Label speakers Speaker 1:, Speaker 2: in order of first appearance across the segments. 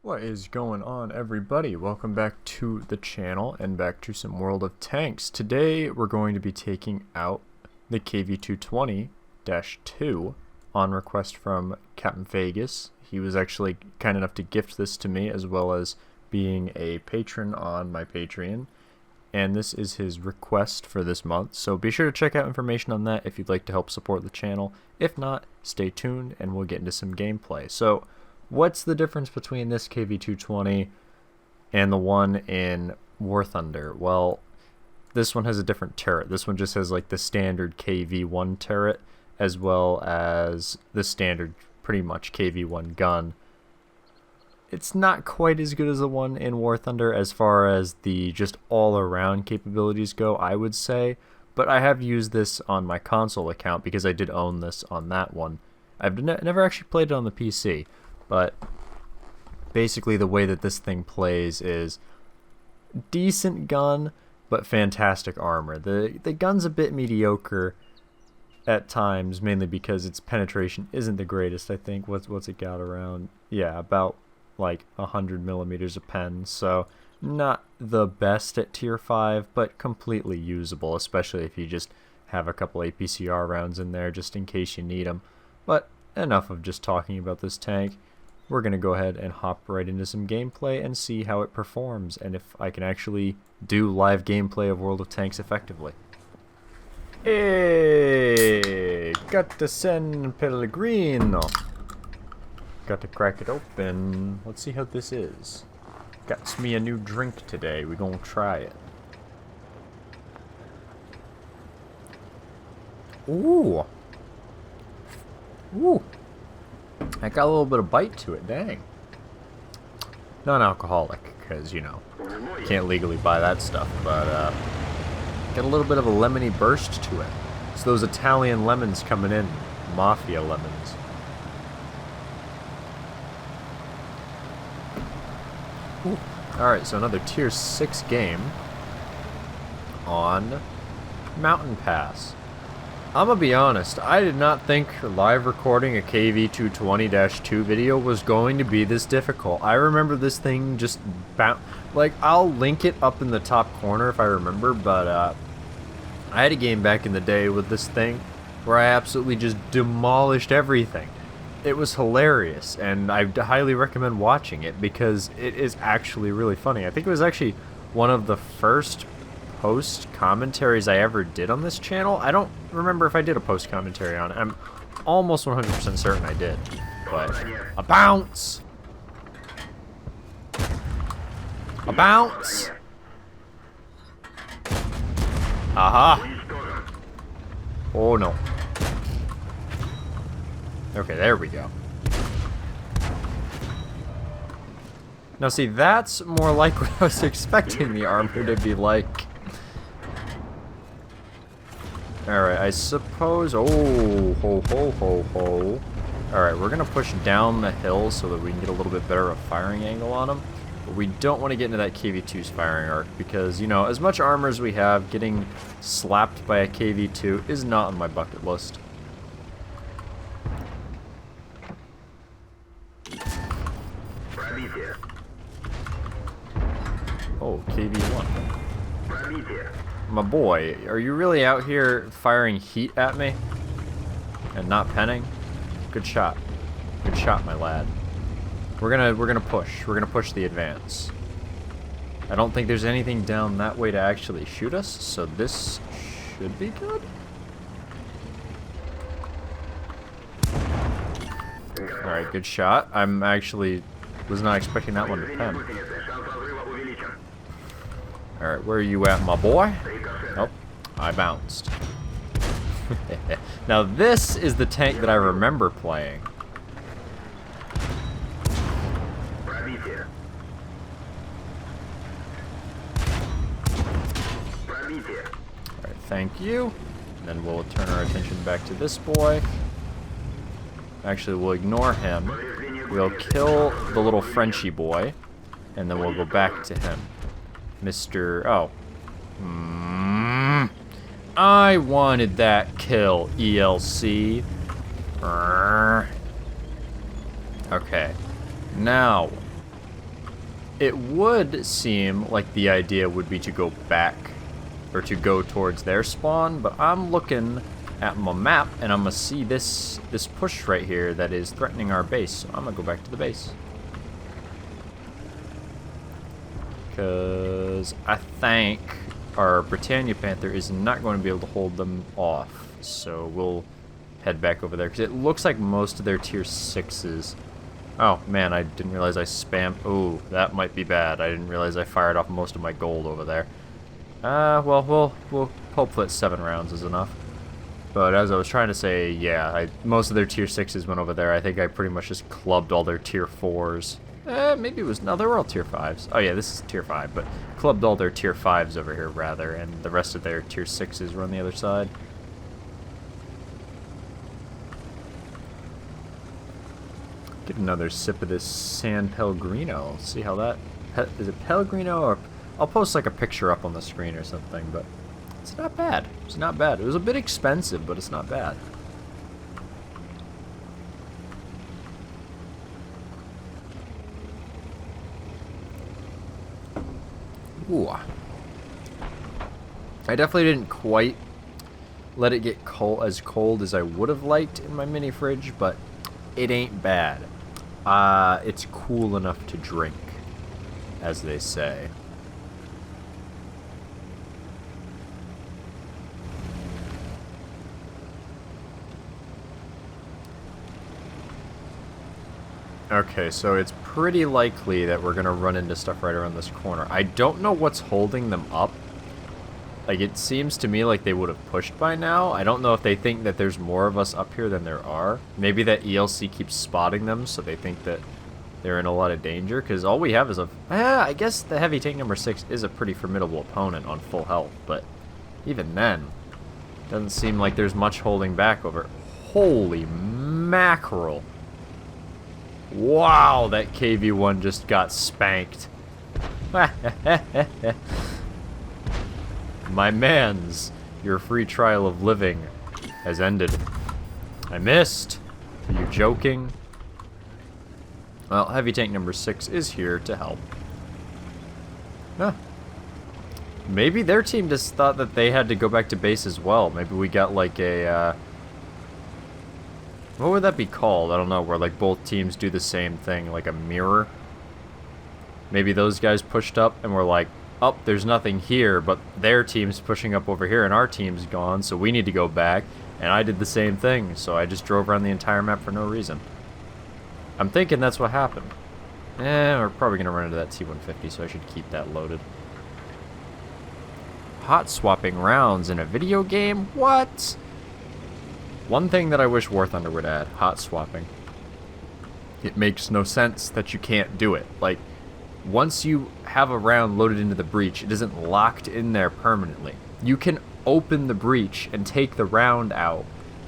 Speaker 1: What is going on, everybody? Welcome back to the channel and back to some World of Tanks. Today we're going to be taking out the KV-220-2 on request from Captain Vegas. He was actually kind enough to gift this to me, as well as being a patron on my Patreon. And this is his request for this month, so be sure to check out information on that if you'd like to help support the channel. If not, stay tuned and we'll get into some gameplay. So, what's the difference between this KV-220 and the one in War Thunder? Well, this one has a different turret. This one just has like the standard KV-1 turret, as well as the standard pretty much KV-1 gun. It's not quite as good as the one in War Thunder as far as the just all-around capabilities go, I would say. But I have used this on my console account because I did own this on that one. I've never actually played it on the PC. But basically the way that this thing plays is decent gun, but fantastic armor. The gun's a bit mediocre at times, mainly because its penetration isn't the greatest, I think. What's it got around? Yeah, about like 100 millimeters of pen, so not the best at tier 5, but completely usable, especially if you just have a couple APCR rounds in there just in case you need them. But enough of just talking about this tank. We're going to go ahead and hop right into some gameplay and see how it performs, and if I can actually do live gameplay of World of Tanks effectively. Hey, got the San Pellegrino. Got to crack it open. Let's see how this is. Got me a new drink today. We're going to try it. Ooh. Ooh. I got a little bit of bite to it, dang. Non-alcoholic, because, you know, can't legally buy that stuff, but, got a little bit of a lemony burst to it. It's those Italian lemons coming in. Mafia lemons. Alright, so another tier 6 game on Mountain Pass. I'm gonna be honest, I did not think live recording a KV-220-2 video was going to be this difficult. I remember this thing just like, I'll link it up in the top corner if I remember, but I had a game back in the day with this thing where I absolutely just demolished everything. It was hilarious, and I highly recommend watching it because it is actually really funny. I think it was actually one of the first post commentaries I ever did on this channel. I don't remember if I did a post commentary on it. I'm almost 100% certain I did. But a bounce! A bounce! Aha! Oh no. Okay, there we go. Now see, that's more like what I was expecting the armor to be like. Alright, I suppose... Oh, ho, ho, ho, ho. Alright, we're going to push down the hill so that we can get a little bit better of a firing angle on them. But we don't want to get into that KV-2's firing arc because, you know, as much armor as we have, getting slapped by a KV-2 is not on my bucket list. Oh, KV-1. My boy, are you really out here firing heat at me? And not penning? Good shot. Good shot, my lad. We're gonna push. We're gonna push the advance. I don't think there's anything down that way to actually shoot us, so this should be good. Alright, good shot. I'm actually was not expecting that one to pen. Alright, where are you at, my boy? Oh, I bounced. Now this is the tank that I remember playing. Alright, thank you. And then we'll turn our attention back to this boy. Actually, we'll ignore him. We'll kill the little Frenchy boy. And then we'll go back to him. Mr. Oh. I wanted that kill, ELC. Okay. Now, it would seem like the idea would be to go back, or to go towards their spawn, but I'm looking at my map, and I'm gonna see this push right here that is threatening our base, so I'm gonna go back to the base. Because I think our Britannia Panther is not going to be able to hold them off, so we'll head back over there, because it looks like most of their tier 6s... Oh, man, I didn't realize I spammed... Oh, that might be bad. I didn't realize I fired off most of my gold over there. Well, we'll hope that 7 rounds is enough. But as I was trying to say, yeah, most of their tier 6s went over there. I think I pretty much just clubbed all their tier 4s. Maybe it was... No, they were all tier 5s. Oh, yeah, this is tier 5, but clubbed all their tier 5s over here, rather, and the rest of their tier 6s were on the other side. Get another sip of this San Pellegrino. See how that... Is it Pellegrino, or... I'll post like a picture up on the screen or something, but it's not bad. It's not bad. It was a bit expensive, but it's not bad. Ooh. I definitely didn't quite let it get as cold as I would have liked in my mini fridge, but it ain't bad. It's cool enough to drink, as they say. Okay, so it's pretty likely that we're gonna run into stuff right around this corner. I don't know what's holding them up. Like, it seems to me like they would have pushed by now. I don't know if they think that there's more of us up here than there are. Maybe that ELC keeps spotting them, so they think that they're in a lot of danger, because all we have is a... I guess the heavy tank number 6 is a pretty formidable opponent on full health, but even then, doesn't seem like there's much holding back over... Holy mackerel. Wow, that KV-1 just got spanked. My mans, your free trial of living has ended. I missed. Are you joking? Well, heavy tank number 6 is here to help. Huh. Maybe their team just thought that they had to go back to base as well. Maybe we got like a... What would that be called? I don't know, where like both teams do the same thing, like a mirror. Maybe those guys pushed up and were like, oh, there's nothing here, but their team's pushing up over here and our team's gone, so we need to go back. And I did the same thing, so I just drove around the entire map for no reason. I'm thinking that's what happened. We're probably going to run into that T-150, so I should keep that loaded. Hot swapping rounds in a video game? What? One thing that I wish War Thunder would add, hot swapping. It makes no sense that you can't do it. Like, once you have a round loaded into the breach, it isn't locked in there permanently. You can open the breach and take the round out.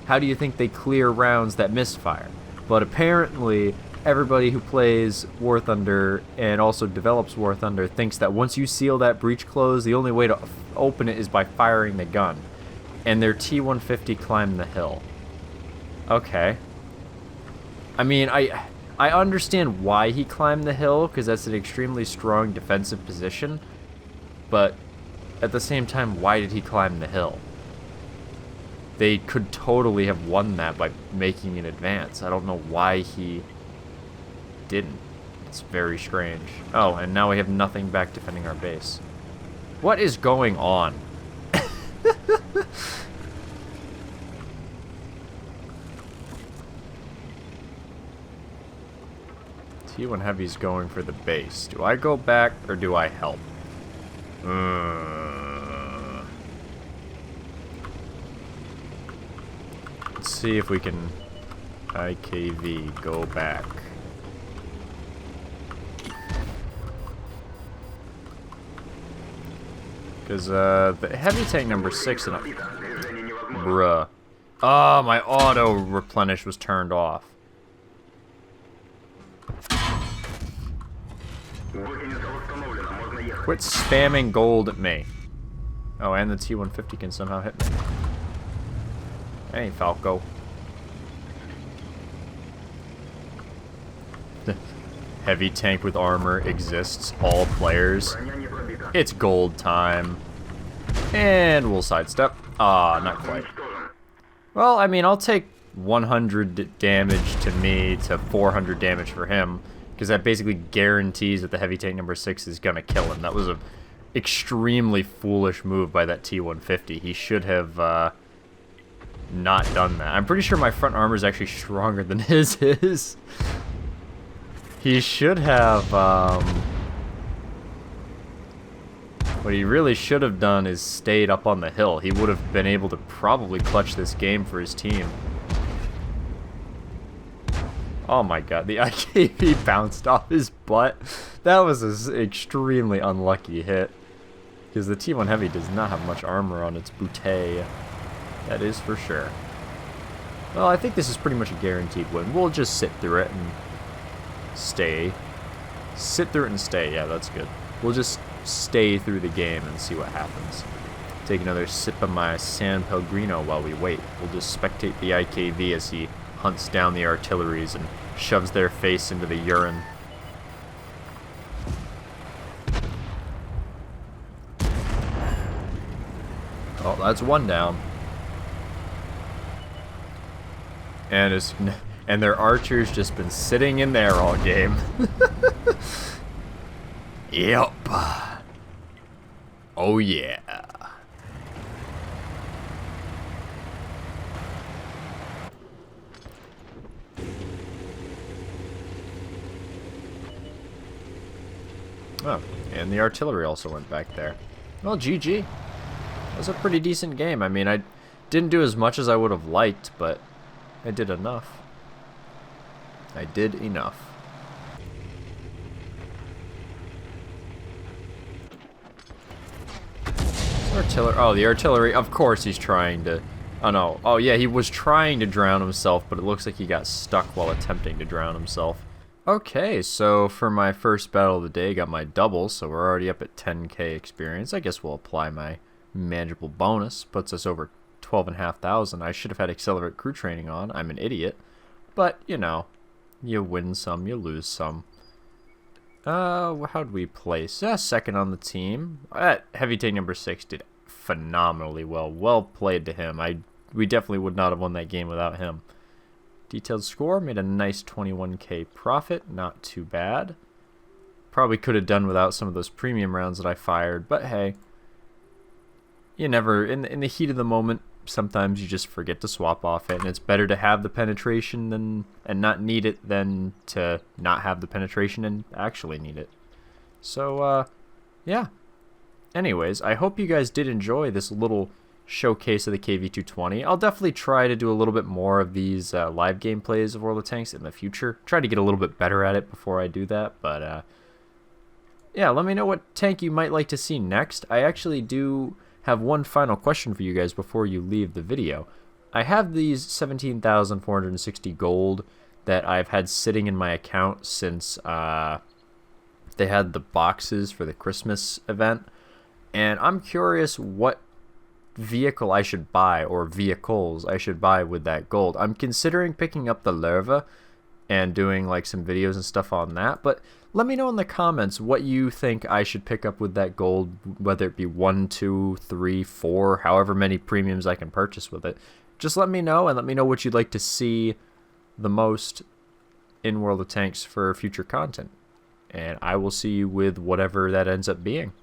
Speaker 1: How do you think they clear rounds that misfire? But apparently, everybody who plays War Thunder and also develops War Thunder thinks that once you seal that breach closed, the only way to open it is by firing the gun. And their T-150 climbed the hill. Okay. I mean, I understand why he climbed the hill, because that's an extremely strong defensive position. But at the same time, why did he climb the hill? They could totally have won that by making an advance. I don't know why he didn't. It's very strange. Oh, and now we have nothing back defending our base. What is going on? T1 Heavy's going for the base. Do I go back or do I help? Let's see if we can IKV go back. Because the heavy tank number 6 and bruh. Oh, my auto replenish was turned off. Quit spamming gold at me. Oh, and the T-150 can somehow hit me. Hey, Falco. heavy tank with armor exists, all players. It's gold time. And we'll sidestep. Ah, not quite. Well, I mean, I'll take 100 damage to me to 400 damage for him, because that basically guarantees that the heavy tank number 6 is going to kill him. That was a extremely foolish move by that T-150. He should have not done that. I'm pretty sure my front armor is actually stronger than his is. He should have, what he really should have done is stayed up on the hill. He would have been able to probably clutch this game for his team. Oh my god, the IKV bounced off his butt. That was an extremely unlucky hit, because the T1 Heavy does not have much armor on its bootay. That is for sure. Well, I think this is pretty much a guaranteed win. We'll just sit through it and stay. Sit through it and stay. Yeah, that's good. We'll just stay through the game and see what happens. Take another sip of my San Pellegrino while we wait. We'll just spectate the IKV as he hunts down the artilleries and shoves their face into the urine. Oh, that's one down. And their archer's just been sitting in there all game. Yep. Oh yeah. Oh, and the artillery also went back there. Well, GG. That was a pretty decent game. I mean, I didn't do as much as I would have liked, but I did enough. I did enough. Artillery. Oh, the artillery. Of course he's trying to... Oh, no. Oh, yeah, he was trying to drown himself, but it looks like he got stuck while attempting to drown himself. Okay, so for my first battle of the day, got my double, so we're already up at 10k experience. I guess we'll apply my manageable bonus. Puts us over 12,500. I should have had Accelerate Crew Training on. I'm an idiot. But, you know, you win some, you lose some. How'd we place? Second on the team. Heavy tank number 6 did phenomenally well. Well played to him. We definitely would not have won that game without him. Detailed score, made a nice 21k profit, not too bad. Probably could have done without some of those premium rounds that I fired, but hey. You never, in the heat of the moment, sometimes you just forget to swap off it, and it's better to have the penetration and not need it than to not have the penetration and actually need it. So, yeah. Anyways, I hope you guys did enjoy this little showcase of the KV-220. I'll definitely try to do a little bit more of these live gameplays of World of Tanks in the future. Try to get a little bit better at it before I do that, but yeah, let me know what tank you might like to see next. I actually do have one final question for you guys before you leave the video. I have these 17,460 gold that I've had sitting in my account since they had the boxes for the Christmas event, and I'm curious what vehicle I should buy, or vehicles I should buy with that gold. I'm considering picking up the Lerva and doing like some videos and stuff on that, but let me know in the comments what you think I should pick up with that gold, whether it be 1, 2, 3, 4, however many premiums I can purchase with it. Just let me know, and let me know what you'd like to see the most in World of Tanks for future content. And I will see you with whatever that ends up being.